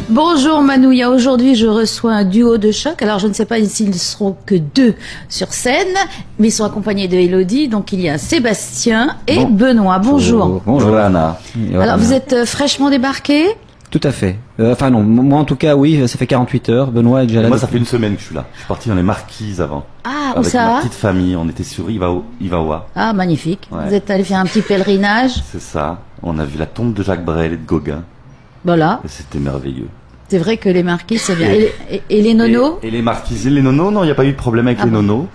Bonjour Manouya, aujourd'hui je reçois un duo de choc. Alors je ne sais pas s'ils seront que deux sur scène, mais ils sont accompagnés de Elodie. Donc il y a Sébastien et Benoît. Bonjour. Bonjour Anna. Alors vous êtes fraîchement débarqués? Tout à fait. Enfin non, moi en tout cas oui, ça fait 48 heures. Benoît est déjà là. Moi ça fait une semaine que je suis là. Je suis parti dans les Marquises avant. Ah, où avec ça? ma petite famille, on était sur Ivaoa. Ah, magnifique. Ouais. Vous êtes allé faire un petit pèlerinage? C'est ça. On a vu la tombe de Jacques Brel et de Gauguin. Voilà. Et c'était merveilleux. C'est vrai que les marquises, c'est bien. Et les nonos? Et les marquisiennes, les nonos, non, il n'y a pas eu de problème avec les nonos.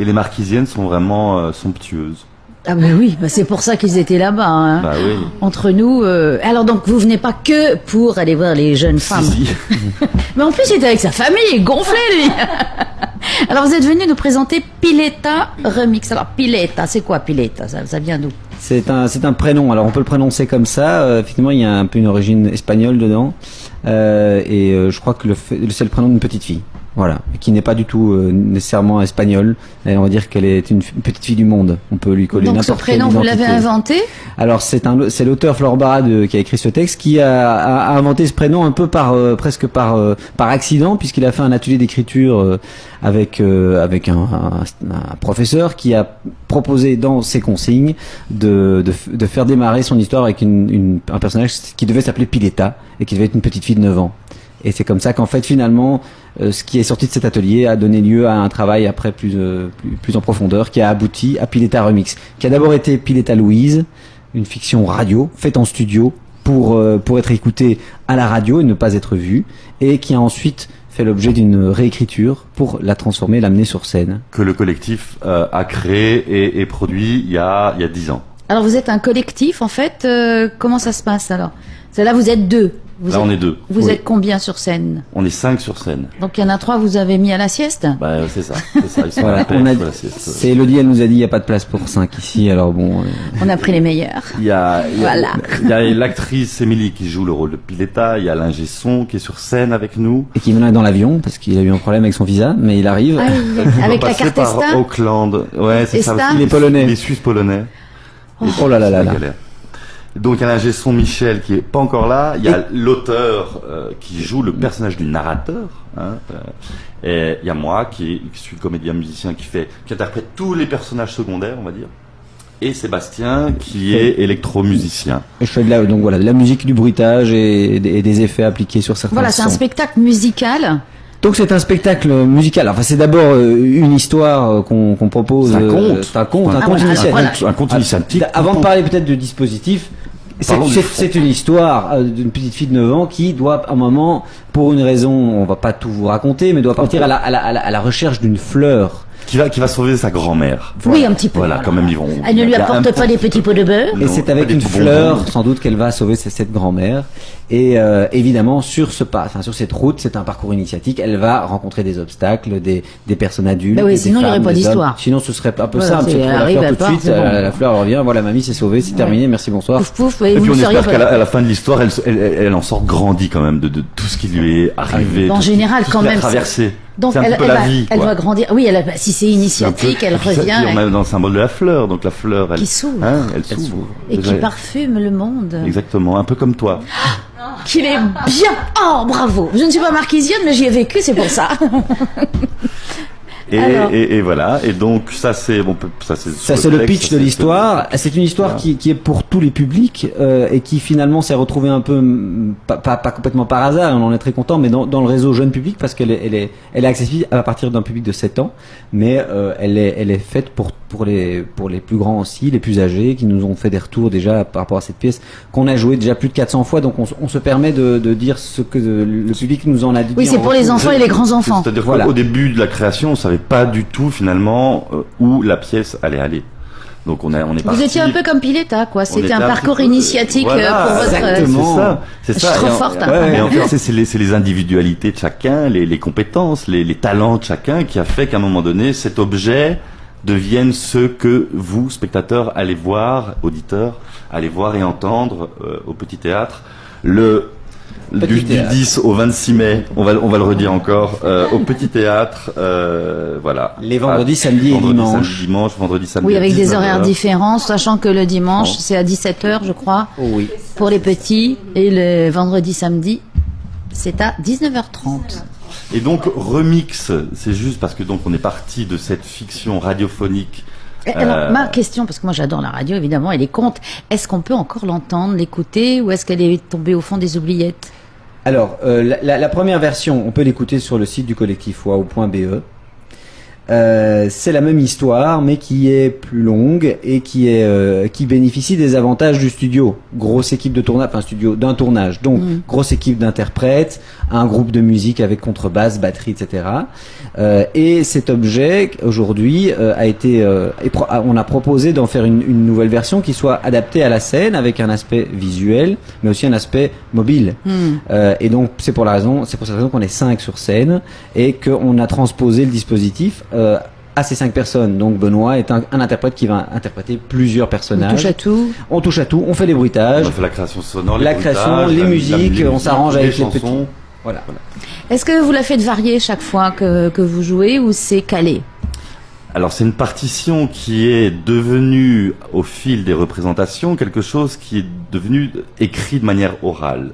Et les marquisiennes sont vraiment somptueuses. Ah ben oui, bah c'est pour ça qu'ils étaient là-bas. Hein. Bah oui. Entre nous. Alors donc vous venez pas que pour aller voir les jeunes femmes. Si. Mais en plus il était avec sa famille, gonflé lui. Alors vous êtes venu nous présenter Pileta Remix. Alors Pileta, c'est quoi Pileta? Ça vient d'où? C'est un prénom. Alors on peut le prononcer comme ça. Effectivement, il y a un peu une origine espagnole dedans. Je crois que c'est le prénom d'une petite fille. Voilà, qui n'est pas du tout nécessairement espagnole. Et on va dire qu'elle est une petite fille du monde. On peut lui coller Donc ce n'importe quelle prénom, vous identité. l'avez inventé? Alors c'est l'auteur Flore Barra qui a écrit ce texte qui a inventé ce prénom un peu presque par accident, puisqu'il a fait un atelier d'écriture avec un professeur qui a proposé dans ses consignes de faire démarrer son histoire avec un personnage qui devait s'appeler Pileta et qui devait être une petite fille de 9 ans. Et c'est comme ça qu'en fait finalement ce qui est sorti de cet atelier a donné lieu à un travail après plus en profondeur qui a abouti à Pileta Remix, qui a d'abord été Pileta Louise, une fiction radio faite en studio pour être écoutée à la radio et ne pas être vue, et qui a ensuite fait l'objet d'une réécriture pour la transformer, l'amener sur scène. Que le collectif a créé et produit il y a 10 ans. Alors vous êtes un collectif en fait. Comment ça se passe alors? Là vous êtes deux. On est deux. Vous êtes combien sur scène? On est 5 sur scène. Donc il y en a 3, vous avez mis à la sieste? Bah c'est ça. Ils sont Voilà, c'est Elodie, elle nous a dit il n'y a pas de place pour 5 ici, alors bon. On a pris les meilleurs. Il y a Voilà. l'actrice Émilie qui joue le rôle de Pileta, il y a l'ingé son qui est sur scène avec nous. Et qui venait dans l'avion parce qu'il a eu un problème avec son visa, mais il arrive. Ah, avec la carte par Esta? Auckland. Ouais, c'est ça. Esta? Aussi. Il est polonais. Les Suisses polonais. Oh là là là là. Galère. Donc il y a l'ingé son Michel qui est pas encore là. Il y a l'auteur qui joue le personnage du narrateur. Et il y a moi qui suis comédien musicien qui interprète tous les personnages secondaires, on va dire. Et Sébastien qui est électromusicien. Et je fais de la musique, du bruitage et des effets appliqués sur certains Voilà, sons. c'est un spectacle musical. Donc c'est un spectacle musical. Enfin c'est d'abord une histoire qu'on propose. C'est un conte. Un conte initiatique. voilà. Un conte initiatique. Avant de parler peut-être de dispositif, c'est une histoire d'une petite fille de 9 ans qui doit à un moment, pour une raison, on va pas tout vous raconter, mais doit partir à la recherche d'une fleur. Qui va sauver sa grand-mère. Oui, un petit peu. Voilà, quand même, ils vont. Elle ne lui apporte pas des petits pots de beurre. Et Non, c'est pas avec des une bonbons. fleur, sans doute, qu'elle va sauver cette grand-mère. Et évidemment, sur cette route, c'est un parcours initiatique. Elle va rencontrer des obstacles, des personnes adultes. Bah oui, des sinon, il n'y aurait femmes, pas des hommes. d'histoire. Sinon, ce serait un peu Voilà, simple. c'est- C'est trouver la arrive, fleur elle tout de part, suite. c'est bon. La fleur revient. Voilà, mamie, c'est sauvé, c'est terminé. Merci, bonsoir. Pouf pouf, et Et vous puis on ne seriez espère pas. qu'à la fin de l'histoire, elle en sort grandie quand même de tout ce qui lui est arrivé. En tout ce qui- général, tout ce quand qu'il a même, traversé. Donc C'est un elle, peu elle la va, vie. elle quoi. va grandir. Oui, si c'est C'est un initiatique, peu- elle et puis ça, revient. puis on a dans le symbole de la fleur, donc la fleur, elle Qui s'ouvre. elle s'ouvre. Et qui Déjà, parfume le monde. Exactement, un peu comme toi. Qu'il est bien. Oh, bravo. Je ne suis pas marquisienne, mais j'y ai vécu, c'est pour ça. Alors. Et voilà. Et donc ça c'est Ça c'est le pitch de l'histoire. C'est une histoire qui est pour tous les publics et qui finalement s'est retrouvée un peu pas complètement par hasard. On en est très content, mais dans le réseau jeune public parce qu'elle est accessible à partir d'un public de 7 ans, mais elle est faite pour les plus grands aussi, les plus âgés qui nous ont fait des retours déjà par rapport à cette pièce qu'on a joué déjà plus de 400 fois. Donc on se permet de dire ce que le public nous en a dit. Oui, c'est pour les enfants et les grands enfants. C'est-à-dire Voilà. qu'au début de la création, on savait pas du tout finalement où la pièce allait aller. Donc on est Vous parti. étiez un peu comme Pileta, quoi. C'était était un un parcours petit peu- initiatique Voilà, pour votre. exactement. C'est Je ça. suis trop Et en- forte. Et en fait, c'est les individualités de chacun, les compétences, les talents de chacun qui a fait qu'à un moment donné, cet objet devienne ce que vous, spectateurs, allez voir, auditeurs, allez voir et entendre au Petit Théâtre. Du 10 au 26 mai, on va le redire encore, au Petit Théâtre, voilà. Les vendredis, samedis et dimanches. Vendredi, samedi. Oui, avec des horaires 19h. différents, sachant que le dimanche, c'est à 17h, je crois, Oui. pour les petits, et le vendredi, samedi, c'est à 19h30. Et donc, remix, c'est juste parce que donc on est parti de cette fiction radiophonique. Alors, ma question, parce que moi j'adore la radio, évidemment, et les contes, est-ce qu'on peut encore l'entendre, l'écouter, ou est-ce qu'elle est tombée au fond des oubliettes? Alors, la première version, on peut l'écouter sur le site du collectif wao.be. C'est la même histoire, mais qui est plus longue et qui bénéficie des avantages du studio. Grosse équipe de tournage, enfin studio d'un tournage, donc grosse équipe d'interprètes, un groupe de musique avec contrebasse, batterie, etc. Et cet objet aujourd'hui on a proposé d'en faire une nouvelle version qui soit adaptée à la scène avec un aspect visuel, mais aussi un aspect mobile. Et donc c'est pour cette raison qu'on est 5 sur scène et qu'on a transposé le dispositif à ces 5 personnes. Donc Benoît est un interprète qui va interpréter plusieurs personnages. On touche à tout. On touche à tout, on fait les bruitages. On fait la création sonore, la création, les musiques, on s'arrange avec les petits. chansons. Voilà. Est-ce que vous la faites varier chaque fois que vous jouez, ou c'est calé? Alors c'est une partition qui est devenue au fil des représentations quelque chose qui est devenu écrit de manière orale.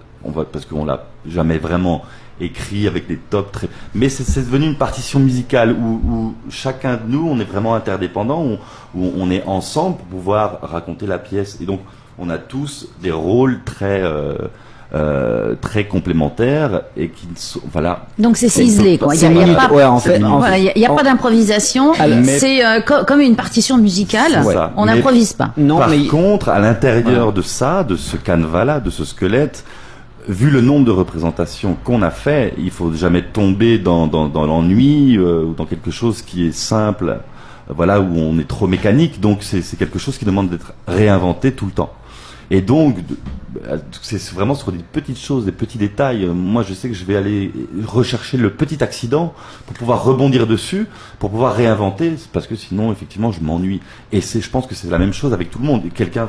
Parce qu'on l'a jamais vraiment écrit avec des tops très, mais c'est devenu une partition musicale où chacun de nous on est vraiment interdépendant, où on est ensemble pour pouvoir raconter la pièce, et donc on a tous des rôles très complémentaires et qui sont, voilà. Donc c'est ciselé, quoi. Il y a pas, ouais, en fait, il y a pas d'improvisation. C'est comme une partition musicale. Ouais. On Mais n'improvise pas. Non, Par mais contre, à l'intérieur de ça, de ce canevas-là, de ce squelette, vu le nombre de représentations qu'on a fait, il faut jamais tomber dans l'ennui ou dans quelque chose qui est simple, voilà, où on est trop mécanique. Donc c'est quelque chose qui demande d'être réinventé tout le temps. Et donc c'est vraiment sur des petites choses, des petits détails. Moi, je sais que je vais aller rechercher le petit accident pour pouvoir rebondir dessus, pour pouvoir réinventer, parce que sinon, effectivement, je m'ennuie. Et je pense que c'est la même chose avec tout le monde. Quelqu'un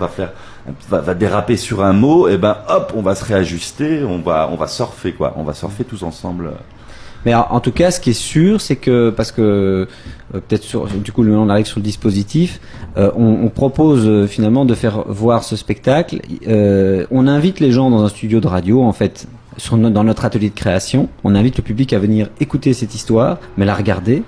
va déraper sur un mot, et ben, hop, on va se réajuster, on va surfer, quoi. On va surfer tous ensemble. Mais en tout cas, ce qui est sûr, c'est que, parce que peut-être du coup, on arrive sur le dispositif, on propose finalement de faire voir ce spectacle. On invite les gens dans un studio de radio, en fait, dans notre atelier de création. On invite le public à venir écouter cette histoire, mais la regarder.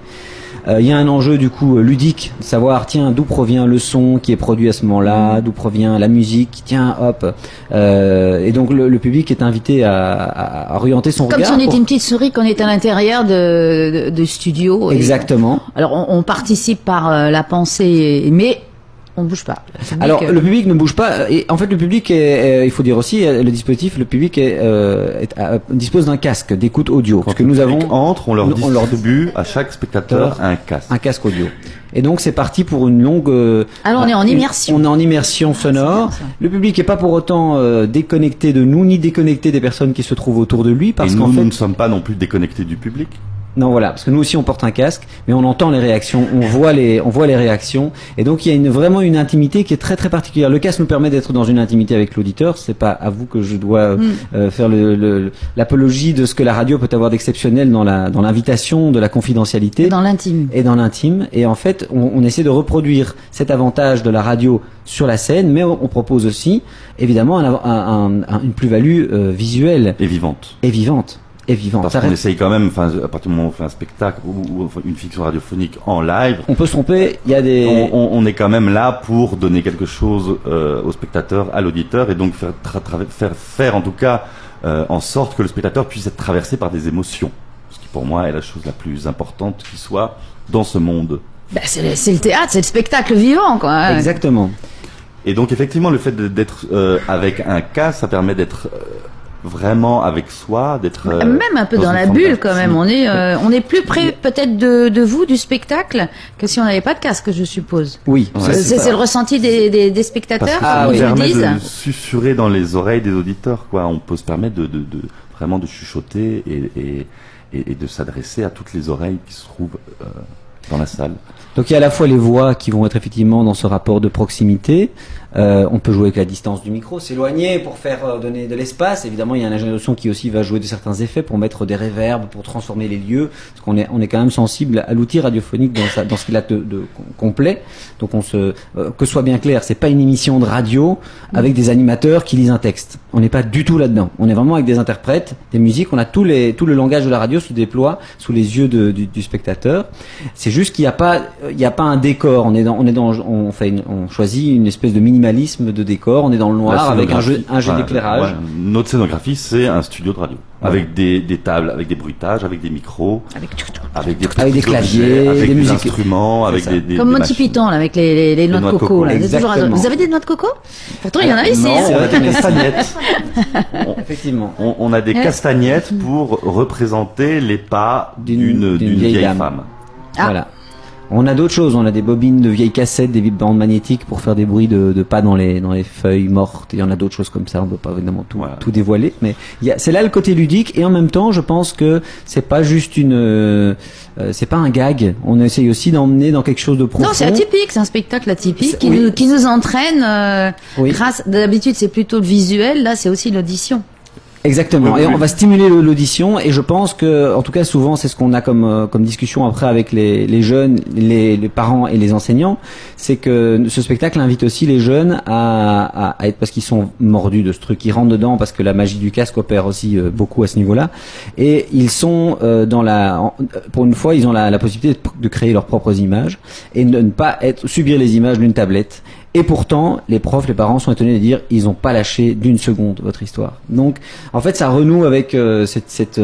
Il y a un enjeu du coup ludique, de savoir tiens d'où provient le son qui est produit à ce moment-là, d'où provient la musique, tiens hop, et donc le public est invité à orienter son regard. Comme si on était une petite souris qu'on est à l'intérieur de studio. Exactement. Alors on participe par la pensée, mais on bouge pas. Alors le public ne bouge pas, et en fait le public il faut dire aussi le dispositif, le public dispose d'un casque d'écoute audio. Quand Parce que nous avons on leur distribue à chaque spectateur un casque. Un casque audio. Et donc c'est parti pour une longue. Alors on est en immersion. On est en immersion sonore. Le public n'est pas pour autant déconnecté de nous, ni déconnecté des personnes qui se trouvent autour de lui, parce qu'en fait nous ne sommes pas non plus déconnectés du public. Non, voilà, parce que nous aussi on porte un casque, mais on entend les réactions, on voit les réactions, et donc il y a vraiment une intimité qui est très très particulière. Le casque nous permet d'être dans une intimité avec l'auditeur. C'est pas à vous que je dois faire l'apologie de ce que la radio peut avoir d'exceptionnel dans l'invitation, de la confidentialité, dans l'intime. Et dans l'intime. Et en fait, on essaie de reproduire cet avantage de la radio sur la scène, mais on propose aussi évidemment une plus-value visuelle et vivante. Et vivante. Parce qu'on essaye quand même, à partir du moment où on fait un spectacle ou une fiction radiophonique en live, on peut se tromper. Il y a des. On est quand même là pour donner quelque chose au spectateur, à l'auditeur, et donc faire en tout cas en sorte que le spectateur puisse être traversé par des émotions, ce qui pour moi est la chose la plus importante qui soit dans ce monde. Ben, c'est le théâtre, c'est le spectacle vivant, quoi. Exactement. Et donc effectivement, le fait d'être avec un casque, ça permet d'être vraiment avec soi, d'être même un peu dans la bulle quand même. On est plus près peut-être de vous, du spectacle, que si on n'avait pas de casque, je suppose. Oui, c'est le ressenti des spectateurs. Parce que ça nous permet de susurrer dans les oreilles des auditeurs, quoi. On peut se permettre de vraiment de chuchoter et de s'adresser à toutes les oreilles qui se trouvent dans la salle. Donc il y a à la fois les voix qui vont être effectivement dans ce rapport de proximité. On peut jouer avec la distance du micro, s'éloigner pour faire donner de l'espace. Évidemment, il y a un ingénieur de son qui aussi va jouer de certains effets pour mettre des réverbes, pour transformer les lieux. Parce qu'on est quand même sensible à l'outil radiophonique dans ce qu'il a de complet. Donc que ce soit bien clair, c'est pas une émission de radio avec des animateurs qui lisent un texte. On n'est pas du tout là-dedans. On est vraiment avec des interprètes, des musiques. On a tout le langage de la radio se déploie sous les yeux du spectateur. C'est juste qu'il n'y a pas un décor. On choisit une espèce de minimalisme de décor. On est dans le noir avec un jeu d'éclairage. Ouais, notre scénographie, c'est un studio de radio. Ouais. Avec des tables, avec des bruitages, avec des micros, avec des claviers, avec des instruments, avec des comme Monty Python, là, avec les noix de coco. Là. Vous avez des noix de coco? Pourtant, il y en a ici. Non, on a des castagnettes. Effectivement. On a des castagnettes pour représenter les pas d'une vieille femme. Voilà. On a d'autres choses, on a des bobines de vieilles cassettes, des bandes magnétiques pour faire des bruits de pas dans les feuilles mortes. Il y en a d'autres choses comme ça, on peut pas évidemment tout dévoiler, mais c'est là le côté ludique, et en même temps, je pense que c'est pas juste c'est pas un gag. On essaye aussi d'emmener dans quelque chose de profond. Non, c'est atypique, c'est un spectacle atypique qui nous entraîne grâce, d'habitude c'est plutôt le visuel, là c'est aussi l'audition. Exactement. Et on va stimuler l'audition, et je pense que, en tout cas, souvent, c'est ce qu'on a comme discussion après avec les jeunes, les parents et les enseignants, c'est que ce spectacle invite aussi les jeunes à être, parce qu'ils sont mordus de ce truc, ils rentrent dedans parce que la magie du casque opère aussi beaucoup à ce niveau-là, et ils sont pour une fois, ils ont la possibilité de créer leurs propres images et de ne pas subir les images d'une tablette. Et pourtant, les profs, les parents sont étonnés de dire ils n'ont pas lâché d'une seconde votre histoire. Donc, en fait, ça renoue avec cette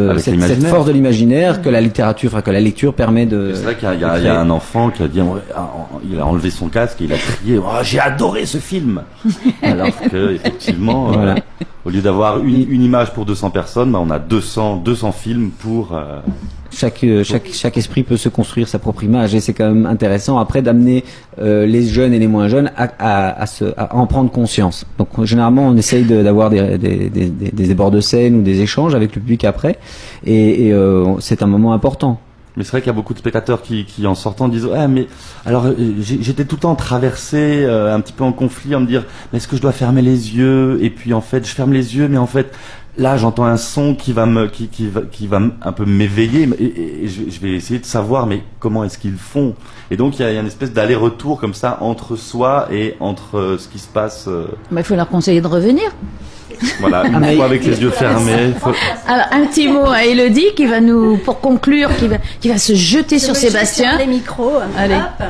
force de l'imaginaire que la littérature, que la lecture permet de. C'est vrai qu'il y a un enfant qui a dit, il a enlevé son casque et il a crié j'ai adoré ce film. Alors que effectivement, voilà. Au lieu d'avoir une image pour 200 personnes, on a 200 films pour. Chaque esprit peut se construire sa propre image, et c'est quand même intéressant après d'amener les jeunes et les moins jeunes à en prendre conscience. Donc généralement on essaye d'avoir des bords de scène ou des échanges avec le public après, et c'est un moment important. Mais c'est vrai qu'il y a beaucoup de spectateurs qui en sortant disent mais alors j'étais tout le temps traversé un petit peu en conflit, en me dire mais est-ce que je dois fermer les yeux, et puis en fait je ferme les yeux, mais en fait là j'entends un son qui va un peu m'éveiller, et je vais essayer de savoir mais comment est-ce qu'ils font, et donc il y a une espèce d'aller-retour comme ça entre soi et entre ce qui se passe. Il faut leur conseiller de revenir. Voilà, une fois avec les yeux fermés. Alors, un petit mot à Élodie qui va pour conclure, qui va se jeter sur Sébastien. Les micros. Allez. Hop.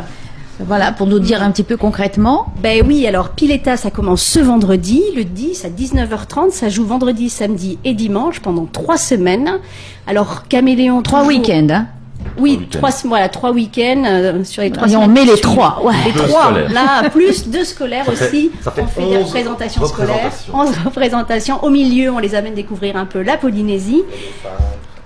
Voilà, pour nous dire un petit peu concrètement. Ben oui, alors Pileta, ça commence ce vendredi, le 10 à 19h30. Ça joue vendredi, samedi et dimanche pendant 3 semaines. Alors, Caméléon... 3 week-ends, hein. Oui, 3 weeks-ends sur les 3 semaines. On met les 3. Ouais. Les 3, là, plus 2 scolaires aussi. Ça fait on fait des représentations scolaires. 11 représentations. Au milieu, on les amène découvrir un peu la Polynésie.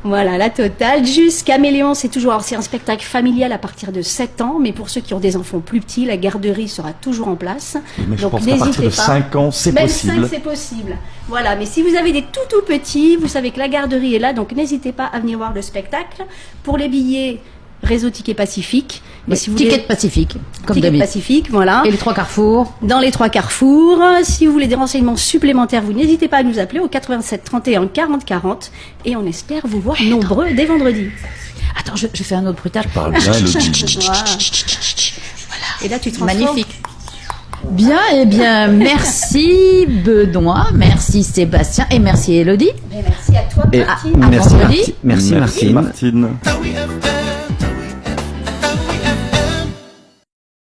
Voilà, la totale. Juste Caméléon, c'est un spectacle familial à partir de 7 ans, mais pour ceux qui ont des enfants plus petits, la garderie sera toujours en place. Mais je pense qu'à partir de 5 ans, c'est possible. Même 5, c'est possible. Voilà, mais si vous avez des tout petits, vous savez que la garderie est là, donc n'hésitez pas à venir voir le spectacle. Pour les billets, réseau Ticket Pacifique. Mais si vous Ticket Pacifique, comme d'habitude. Ticket Pacifique, voilà. Et les 3 carrefours. Dans les 3 carrefours. Si vous voulez des renseignements supplémentaires, vous n'hésitez pas à nous appeler au 87 31 40 40, et on espère vous voir nombreux dès vendredi. Attends, je fais un autre bruitage. Tu parles bien, Voilà. Et là, tu te transformes. Magnifique. Bien, merci Benoît, merci Sébastien, et merci Élodie. Merci à toi, Martine. Merci Martine. Merci Martine.